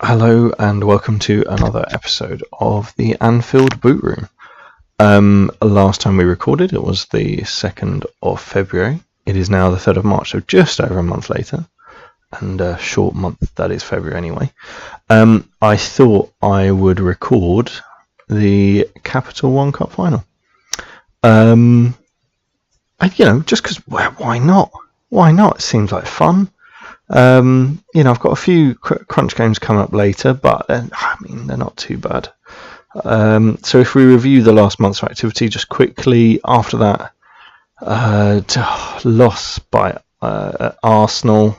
Hello and welcome to another episode of the Anfield Boot Room. Last time we recorded it was the 2nd of February. It is now the 3rd of March, so just over a month later. And a short month, that is February anyway. I thought I would record the Capital One Cup final. Just because, why not? Why not? It seems like fun. I've got a few crunch games coming up later, but they're not too bad. So if we review the last month's activity just quickly, after that loss by Arsenal,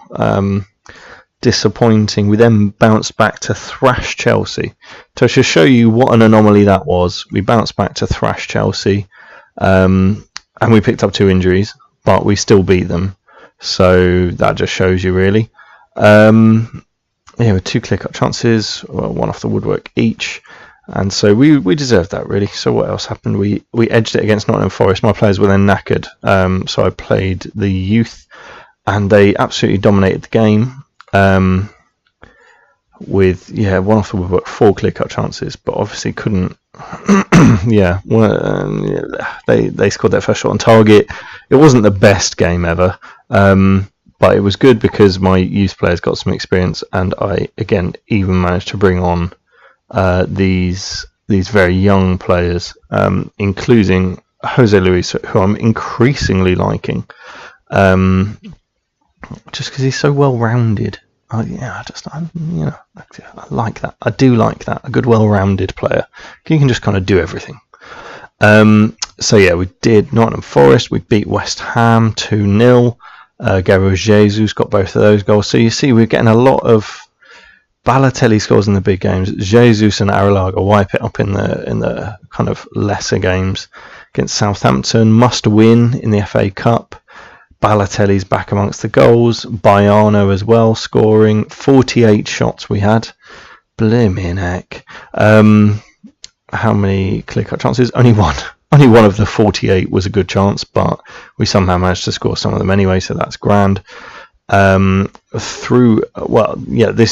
disappointing. We then bounced back to thrash Chelsea. To show you what an anomaly that was, we bounced back to thrash Chelsea, and we picked up 2 injuries, but we still beat them. So that just shows you really. With 2 clear-cut chances, one off the woodwork each, and so we deserved that really. So what else happened? We edged it against Nottingham Forest. My players were then knackered, so I played the youth, and they absolutely dominated the game. With one off the woodwork, 4 clear-cut chances, but obviously couldn't. They scored their first shot on target. It wasn't the best game ever, but it was good because my youth players got some experience, and I again even managed to bring on these very young players, including Jose Luis, who I'm increasingly liking, just because he's so well-rounded. I like that. I do like that. A good, well-rounded player. You can just kind of do everything. We did Nottingham Forest. We beat West Ham 2-0. Gabriel Jesus got both of those goals. So you see, we're getting a lot of Balotelli scores in the big games. Jesus and Arrillaga wipe it up in the kind of lesser games. Against Southampton, must win in the FA Cup. Balotelli's back amongst the goals. Baiano as well, scoring 48 shots we had. Blimmin' heck. How many clear-cut chances? Only one. Only one of the 48 was a good chance, but we somehow managed to score some of them anyway, so that's grand. This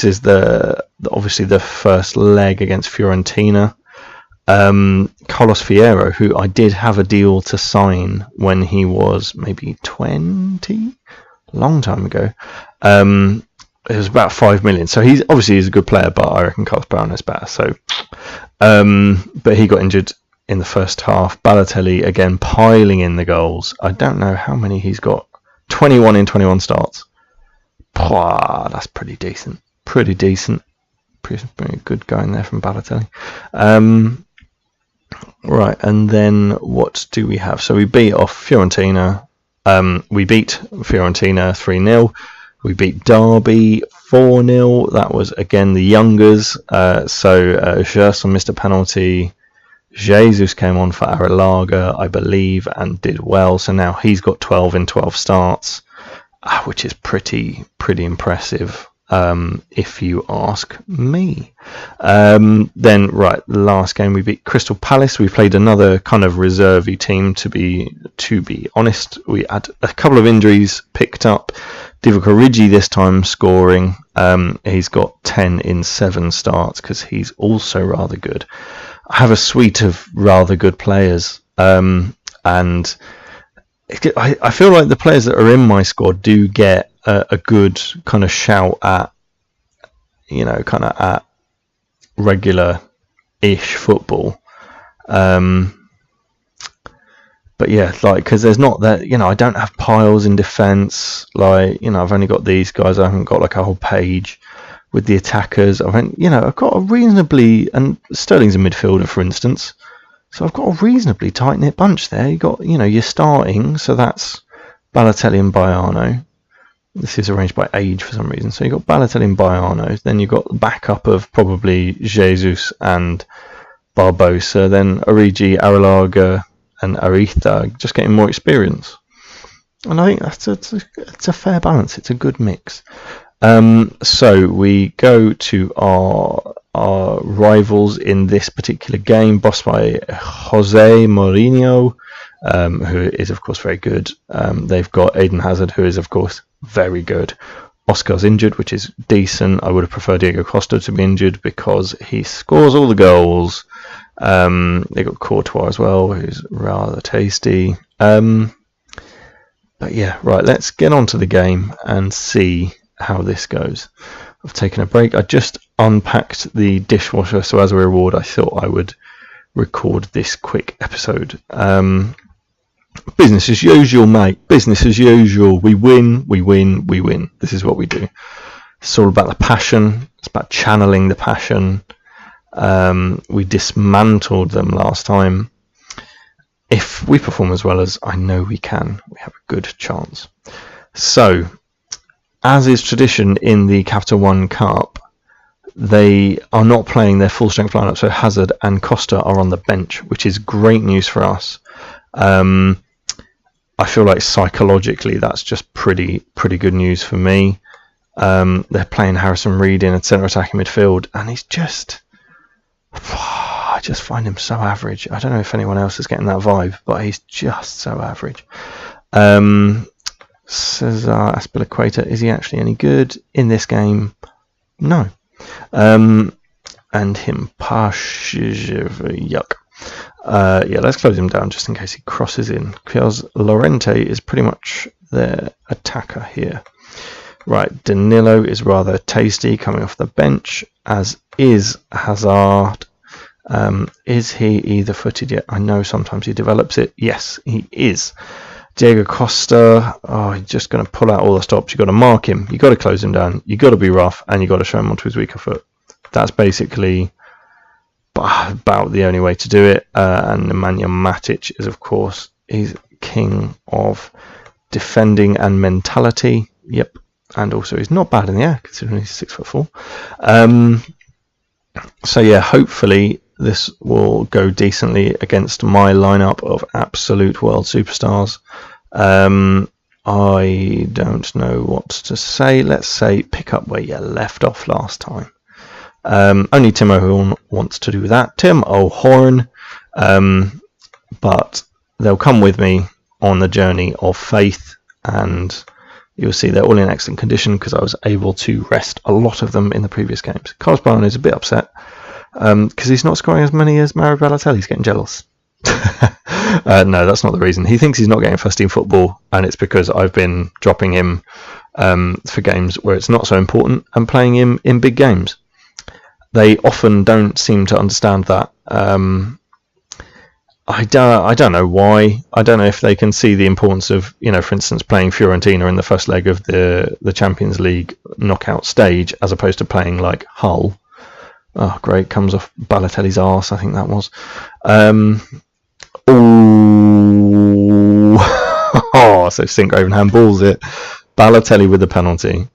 is obviously the first leg against Fiorentina. Carlos Fierro, who I did have a deal to sign when he was maybe 20, a long time ago. It was about 5 million. So he's a good player, but I reckon Carlos Brown is better. So, but he got injured in the first half. Balotelli again piling in the goals. I don't know how many he's got. 21 in 21 starts. That's pretty decent. Pretty good going there from Balotelli. Right, and then what do we have? So we beat off Fiorentina. We beat Fiorentina 3-0. We beat Derby 4-0. That was again the youngers. Gerson missed a penalty. Jesus came on for Arrillaga, I believe, and did well. So now he's got 12 in 12 starts, which is pretty impressive. If you ask me. Then last game we beat Crystal Palace. We played another kind of reservey team, to be honest. We had a couple of injuries picked up. Divock Origi this time scoring. He's got 10 in 7 starts because he's also rather good. I have a suite of rather good players, and I feel like the players that are in my squad do get a good kind of shout at, at regular-ish football. Because there's not that, I don't have piles in defence. I've only got these guys. I haven't got like a whole page with the attackers. I've got a reasonably, and Sterling's a midfielder, for instance. So I've got a reasonably tight-knit bunch there. You got, you're starting, so that's Balotelli and Baiano. This is arranged by age for some reason. So you've got Balotelli and Baiano. Then you've got the backup of probably Jesus and Barbosa. Then Origi, Arrillaga and Aritha just getting more experience. And I think it's a fair balance. It's a good mix. So we go to our rivals in this particular game, bossed by Jose Mourinho, who is of course very good. They've got Eden Hazard, who is of course very good. Oscar's injured, which is decent. I would have preferred Diego Costa to be injured because he scores all the goals. They got Courtois as well, who's rather tasty. But yeah, right, let's get on to the game and see how this goes. I've taken a break. I just unpacked the dishwasher, so as a reward I thought I would record this quick episode. Business as usual, mate. Business as usual. We win, we win, we win. This is what we do. It's all about the passion. It's about channeling the passion. We dismantled them last time. If we perform as well as I know we can, we have a good chance. So, as is tradition in the Capital One Cup, they are not playing their full strength lineup, so Hazard and Costa are on the bench, which is great news for us. I feel like psychologically that's just pretty good news for me. They're playing Harrison Reed in a centre attacking midfield, and he's just... I just find him so average. I don't know if anyone else is getting that vibe, but he's just so average. Cesar Azpilicueta, is he actually any good in this game? No. And him, yuck. Yeah, let's close him down just in case he crosses in, because Llorente is pretty much their attacker here. Right, Danilo is rather tasty coming off the bench, as is Hazard. Is he either footed yet? I know sometimes he develops it. Yes, he is. Diego Costa, he's just going to pull out all the stops. You've got to mark him. You've got to close him down. You've got to be rough, and you've got to show him onto his weaker foot. That's basically about the only way to do it. And Nemanja Matic is, of course, he's king of defending and mentality. Yep. And also he's not bad in the air, considering he's 6'4". So yeah, hopefully this will go decently against my lineup of absolute world superstars. I don't know what to say. Let's say pick up where you left off last time. Only Tim O'Horn wants to do that. Tim O'Horn. But they'll come with me on the journey of faith, and you'll see they're all in excellent condition because I was able to rest a lot of them in the previous games. Carlos Brown is a bit upset because he's not scoring as many as Mario Balotelli. He's getting jealous. No, that's not the reason. He thinks he's not getting first team football, and it's because I've been dropping him for games where it's not so important and playing him in big games. They often don't seem to understand that. I don't know why. I don't know if they can see the importance of, for instance, playing Fiorentina in the first leg of the Champions League knockout stage as opposed to playing like Hull. Oh, great. Comes off Balotelli's arse, I think that was. So Sink Raven handballs it. Balotelli with the penalty.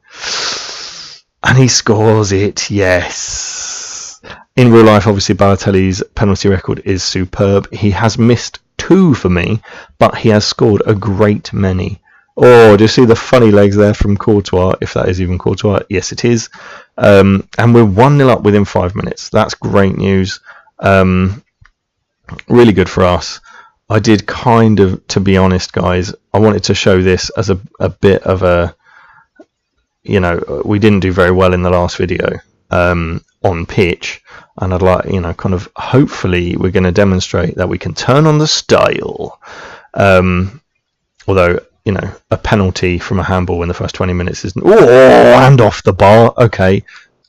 And he scores it, yes. In real life, obviously, Balotelli's penalty record is superb. He has missed 2 for me, but he has scored a great many. Oh, do you see the funny legs there from Courtois, if that is even Courtois? Yes, it is. And we're 1-0 up within 5 minutes. That's great news. Really good for us. I did kind of, to be honest, guys, I wanted to show this as a bit of a, we didn't do very well in the last video on pitch, and I'd like, kind of, hopefully we're going to demonstrate that we can turn on the style. Although, a penalty from a handball in the first 20 minutes isn't, and off the bar, okay.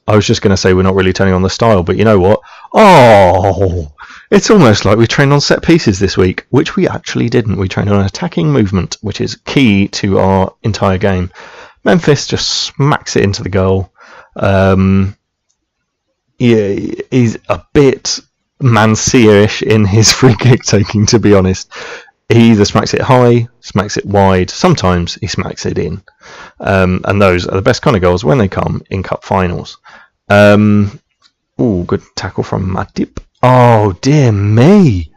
I was just going to say we're not really turning on the style, but you know what? It's almost like we trained on set pieces this week, which we actually didn't. We trained on attacking movement, which is key to our entire game. Memphis just smacks it into the goal. He's a bit Mancia-ish in his free kick taking, to be honest. He either smacks it high, smacks it wide, sometimes he smacks it in. And those are the best kind of goals when they come in cup finals. Good tackle from Matip. Oh, dear me.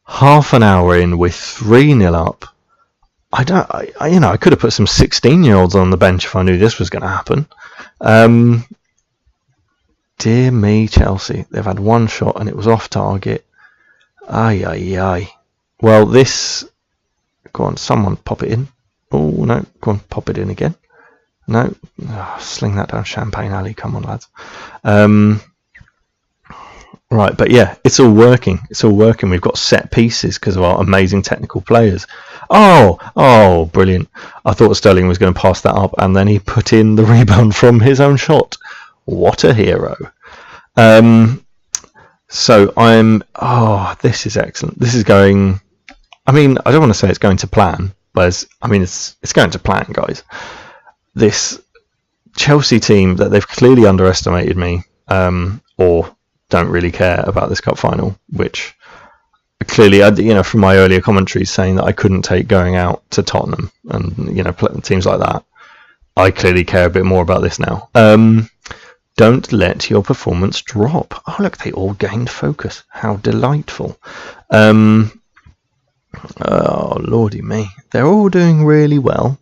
Half an hour in with 3-0 up. I could have put some 16-year-olds on the bench if I knew this was going to happen. Dear me, Chelsea. They've had one shot and it was off target. Ay. Well, this... Go on, someone pop it in. Oh, no. Go on, pop it in again. No, sling that down Champagne Alley. Come on, lads. Right, but yeah, it's all working. It's all working. We've got set pieces because of our amazing technical players. Oh, brilliant. I thought Sterling was going to pass that up, and then he put in the rebound from his own shot. What a hero. So this is excellent. This is going, I mean, I don't want to say it's going to plan, but it's going to plan, guys. This Chelsea team that they've clearly underestimated me, or don't really care about this cup final, which clearly, from my earlier commentaries saying that I couldn't take going out to Tottenham and teams like that, I clearly care a bit more about this now. Don't let your performance drop. Oh look, they all gained focus. How delightful. Oh lordy me, they're all doing really well.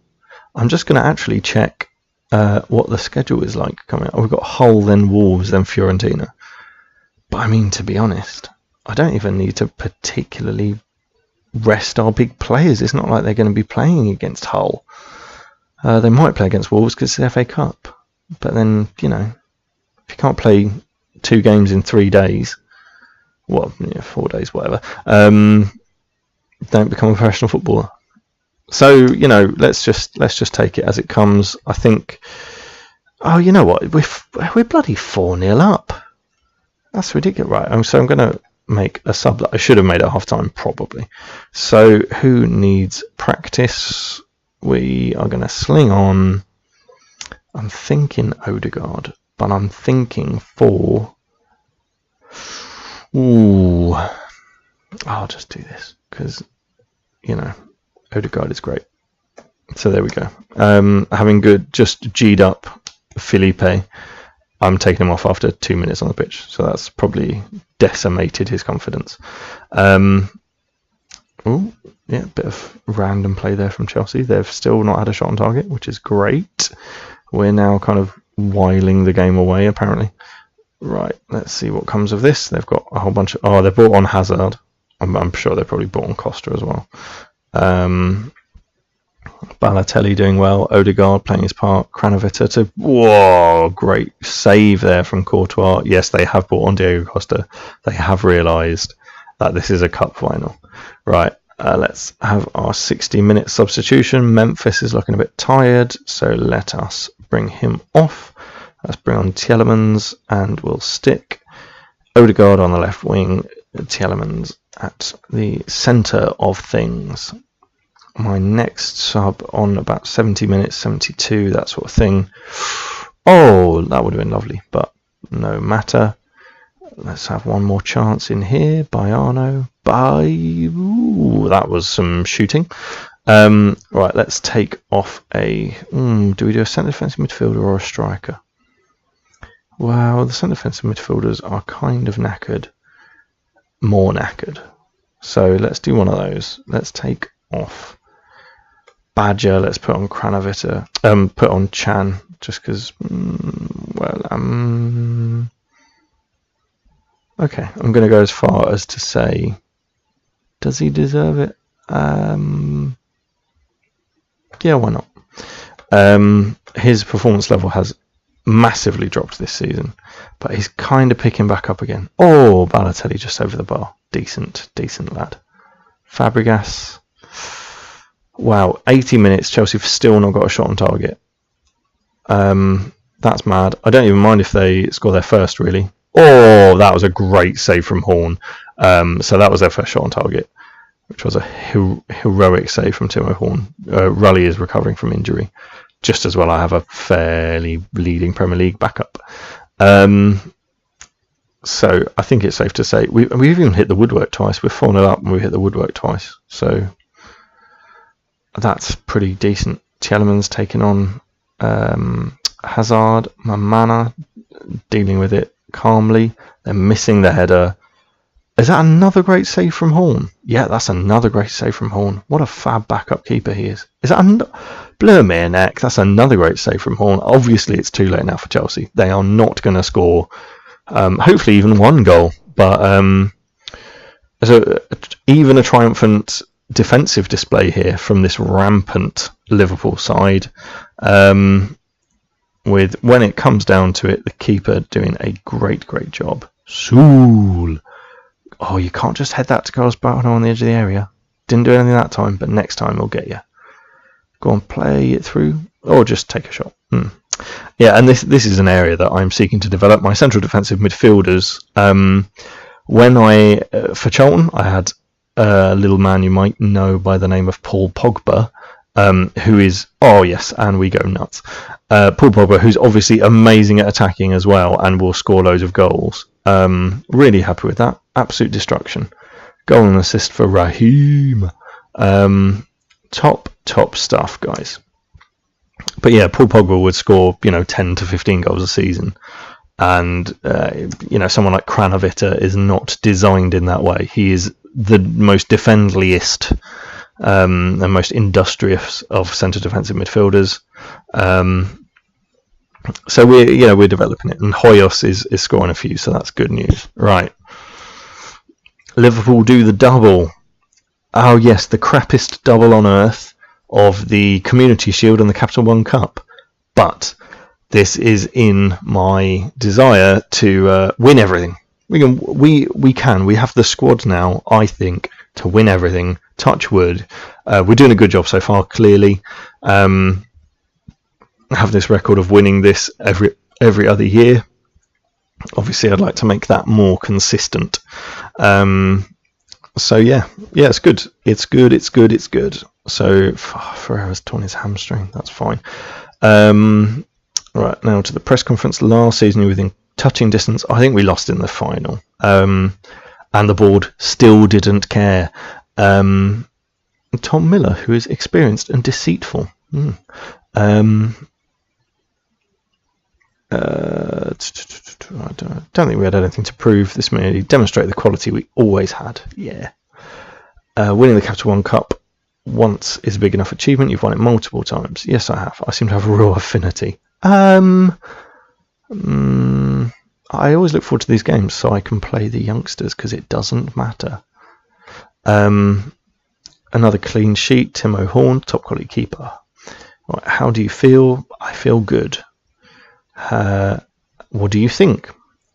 I'm just going to actually check what the schedule is like coming up. We've got Hull, then Wolves, then Fiorentina. But I mean, to be honest, I don't even need to particularly rest our big players. It's not like they're going to be playing against Hull. They might play against Wolves because it's the FA Cup. But then, if you can't play 2 games in 3 days, 4 days, whatever, don't become a professional footballer. So, let's just take it as it comes. I think, you know what, we're bloody 4-0 up. That's ridiculous, right? So I'm going to make a sub that I should have made at half-time, probably. So who needs practice? We are going to sling on. I'm thinking Odegaard, but I'm thinking for... Ooh. I'll just do this, because, Odegaard is great. So there we go. Having just G'd up Felipe. I'm taking him off after 2 minutes on the pitch, so that's probably decimated his confidence. A bit of random play there from Chelsea. They've still not had a shot on target, which is great. We're now kind of whiling the game away, apparently. Right, let's see what comes of this. They've got a whole bunch of... they've brought on Hazard. I'm sure they've probably brought on Costa as well. Balotelli doing well, Odegaard playing his part, Kranovita great save there from Courtois. Yes, they have brought on Diego Costa. They have realised that this is a cup final. Right, let's have our 60-minute substitution. Memphis is looking a bit tired, so let us bring him off. Let's bring on Tielemans, and we'll stick Odegaard on the left wing, Tielemans at the centre of things. My next sub on about 70 minutes, 72, that sort of thing. Oh, that would have been lovely, but no matter. Let's have one more chance in here. Baiano. Ooh, that was some shooting. Right, let's take off a... do we do a centre defensive midfielder or a striker? Well, the centre defensive midfielders are kind of knackered. More knackered. So let's do one of those. Let's take off Badger. Let's put on Kranovita. Put on Chan, just because... okay, I'm going to go as far as to say... Does he deserve it? Yeah, why not? His performance level has massively dropped this season, but he's kind of picking back up again. Oh, Balotelli just over the bar. Decent lad. Fabregas. Wow, 80 minutes. Chelsea have still not got a shot on target. That's mad. I don't even mind if they score their first, really. Oh, that was a great save from Horn. So that was their first shot on target, which was a heroic save from Timo Horn. Rully is recovering from injury. Just as well I have a fairly leading Premier League backup. So I think it's safe to say we've even hit the woodwork twice. We're 4-0 up and we hit the woodwork twice. So that's pretty decent. Tielemans taking on Hazard. Mamana dealing with it calmly. They're missing the header. Is that another great save from Horn? Yeah, that's another great save from Horn. What a fab backup keeper he is. Is that blur me a neck? That's another great save from Horn. Obviously, it's too late now for Chelsea. They are not going to score, hopefully, even one goal. But even a triumphant defensive display here from this rampant Liverpool side. with, when it comes down to it, the keeper doing a great job. Sool. Oh, you can't just head that to goals on the edge of the area. Didn't do anything that time, but next time he'll get you. Go on, play it through, or just take a shot. Yeah, and this is an area that I'm seeking to develop. My central defensive midfielders. When for Charlton, I had a little man you might know by the name of Paul Pogba, who is, oh yes, and we go nuts. Paul Pogba, who's obviously amazing at attacking as well, and will score loads of goals. Really happy with that. Absolute destruction. Goal and assist for Raheem. Top stuff, guys. But yeah, Paul Pogba would score, 10 to 15 goals a season. And, someone like Kranovita is not designed in that way. He is the most defendliest and most industrious of centre defensive midfielders. So we're developing it. And Hoyos is scoring a few, so that's good news. Right. Liverpool do the double. Oh yes, the crappiest double on earth of the Community Shield and the Capital One Cup. But this is in my desire to win everything. We have the squad now, I think, to win everything. Touch wood. We're doing a good job so far, clearly. Have this record of winning this every other year. Obviously, I'd like to make that more consistent. So yeah, it's good. It's good. So Ferreira's torn his hamstring. That's fine. Right, now to the press conference. Last season, we were within touching distance. I think we lost in the final. And the board still didn't care. Tom Miller, who is experienced and deceitful. I don't think we had anything to prove. This merely demonstrated the quality we always had. Yeah. Winning the Capital One Cup once is a big enough achievement. You've won it multiple times. Yes, I have. I seem to have a real affinity. I always look forward to these games so I can play the youngsters because it doesn't matter. Another clean sheet. Timo Horn, top quality keeper. Right, how do you feel? I feel good. What do you think?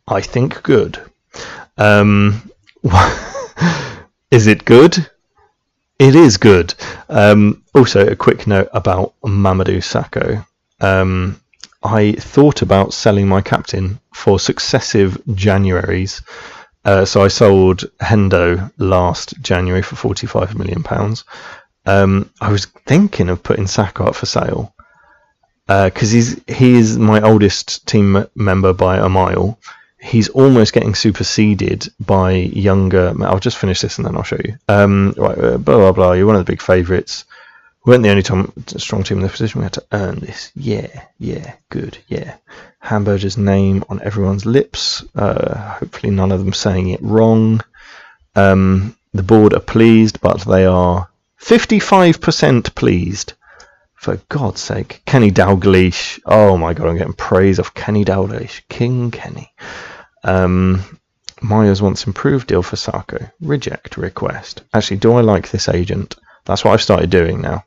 I think good. Is it good? It is good. Also, a quick note about Mamadou Sakho. I thought about selling my captain for successive Januaries. So I sold Hendo last January for £45 million. I was thinking of putting Sakho up for sale. Because he is my oldest team member by a mile. He's almost getting superseded by younger. I'll just finish this and then I'll show you. Right, blah blah. You're one of the big favourites. We weren't the only strong team in the position. We had to earn this. Yeah, good. Yeah, Hamburger's name on everyone's lips. Hopefully, none of them saying it wrong. The board are pleased, but they are 55% pleased. For God's sake, Kenny Dalglish. Oh my God, I'm getting praise of Kenny Dalglish. King Kenny. Myers wants improved deal for Sakho. Reject request. Actually, do I like this agent? That's what I've started doing now.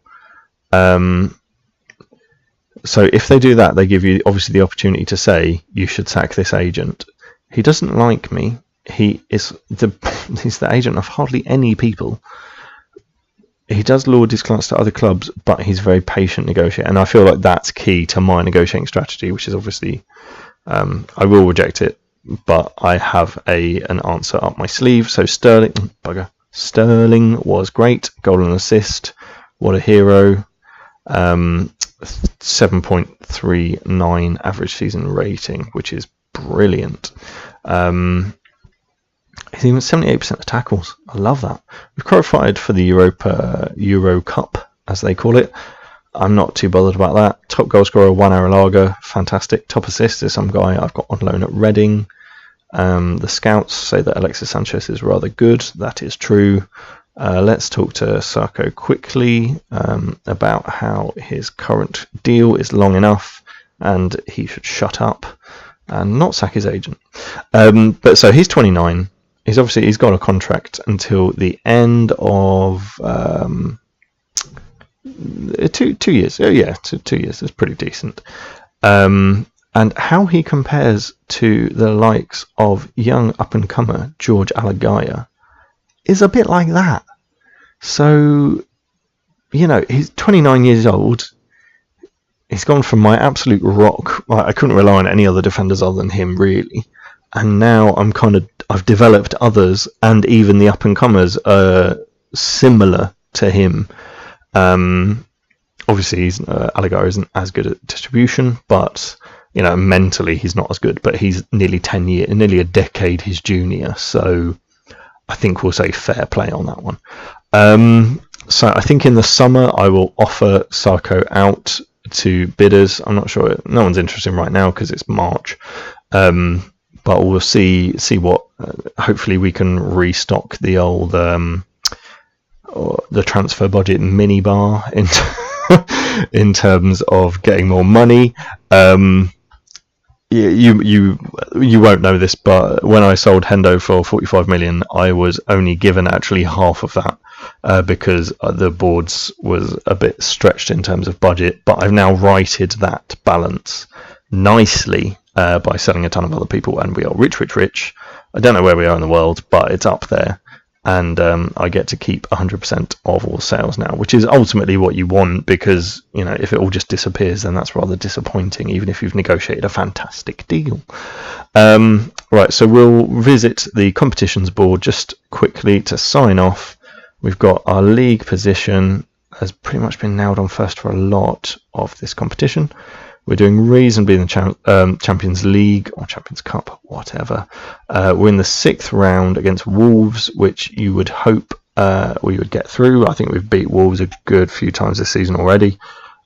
So if they do that, they give you obviously the opportunity to say you should sack this agent. He doesn't like me. He's the agent of hardly any people. He does lord his clients to other clubs, but he's a very patient negotiator, and I feel like that's key to my negotiating strategy, which is obviously I will reject it, but I have an answer up my sleeve. So Sterling was great, goal and assist, what a hero. 7.39 average season rating, which is brilliant. He's even 78% of tackles. I love that. We've qualified for the Euro Cup, as they call it. I'm not too bothered about that. Top goal scorer, Juan Aralaga, fantastic. Top assist is some guy I've got on loan at Reading. The scouts say that Alexis Sanchez is rather good. That is true. Let's talk to Sakho quickly about how his current deal is long enough and he should shut up and not sack his agent. But so he's 29. He's got a contract until the end of 2 years. Oh yeah, 2 years is pretty decent. And how he compares to the likes of young up-and-comer George Alagaya is a bit like that. So, you know, he's 29 years old. He's gone from my absolute rock. I couldn't rely on any other defenders other than him, really. And now I've developed others, and even the up-and-comers are similar to him. Obviously, Alagaya isn't as good at distribution, but you know, mentally he's not as good. But he's nearly a decade his junior, so I think we'll say fair play on that one. So I think in the summer I will offer Sarko out to bidders. I'm not sure, no one's interested right now because it's March, but we'll see what. Hopefully we can restock the old the transfer budget minibar in terms of getting more money. You won't know this, but when I sold Hendo for 45 million, I was only given actually half of that because the boards was a bit stretched in terms of budget. But I've now righted that balance nicely by selling a ton of other people, and we are rich. I don't know where we are in the world, but it's up there. And I get to keep 100% of all sales now, which is ultimately what you want, because you know, if it all just disappears, then that's rather disappointing, even if you've negotiated a fantastic deal. Right, so we'll visit the competitions board just quickly to sign off. We've got our league position has pretty much been nailed on first for a lot of this competition. We're doing reasonably in the Champions League or Champions Cup, whatever. We're in the 6th round against Wolves, which you would hope we would get through. I think we've beat Wolves a good few times this season already.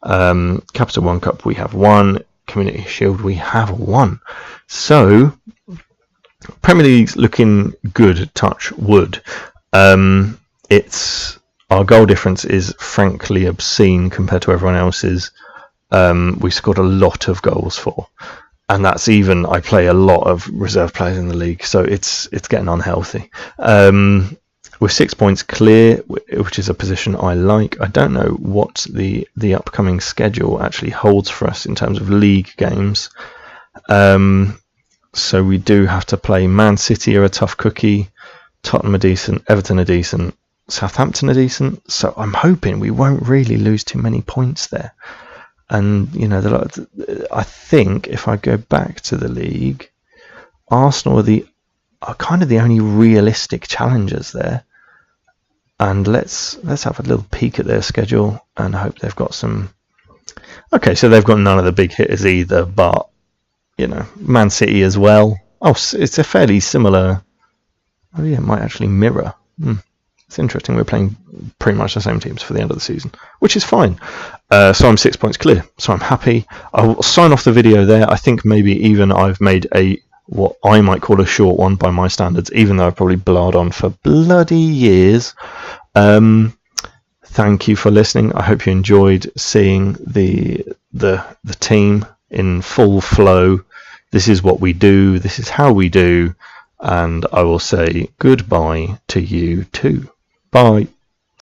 Capital One Cup we have won. Community Shield we have won. So Premier League's looking good, touch wood. It's our goal difference is frankly obscene compared to everyone else's. We scored a lot of goals for, and that's even I play a lot of reserve players in the league, so it's getting unhealthy. We're 6 points clear, which is a position I like. I don't know what the upcoming schedule actually holds for us in terms of league games. So we do have to play Man City are a tough cookie, Tottenham are decent, Everton are decent, Southampton are decent. So I'm hoping we won't really lose too many points there. And you know, I think if I go back to the league, Arsenal are kind of the only realistic challengers there. And let's have a little peek at their schedule and hope they've got some. Okay, so they've got none of the big hitters either, but you know, Man City as well. Oh, it's a fairly similar. Oh yeah, it might actually mirror. It's interesting. We're playing pretty much the same teams for the end of the season, which is fine. So I'm 6 points clear. So I'm happy. I'll sign off the video there. I think maybe even I've made what I might call a short one by my standards, even though I've probably blurred on for bloody years. Thank you for listening. I hope you enjoyed seeing the team in full flow. This is what we do. This is how we do. And I will say goodbye to you too. Bye.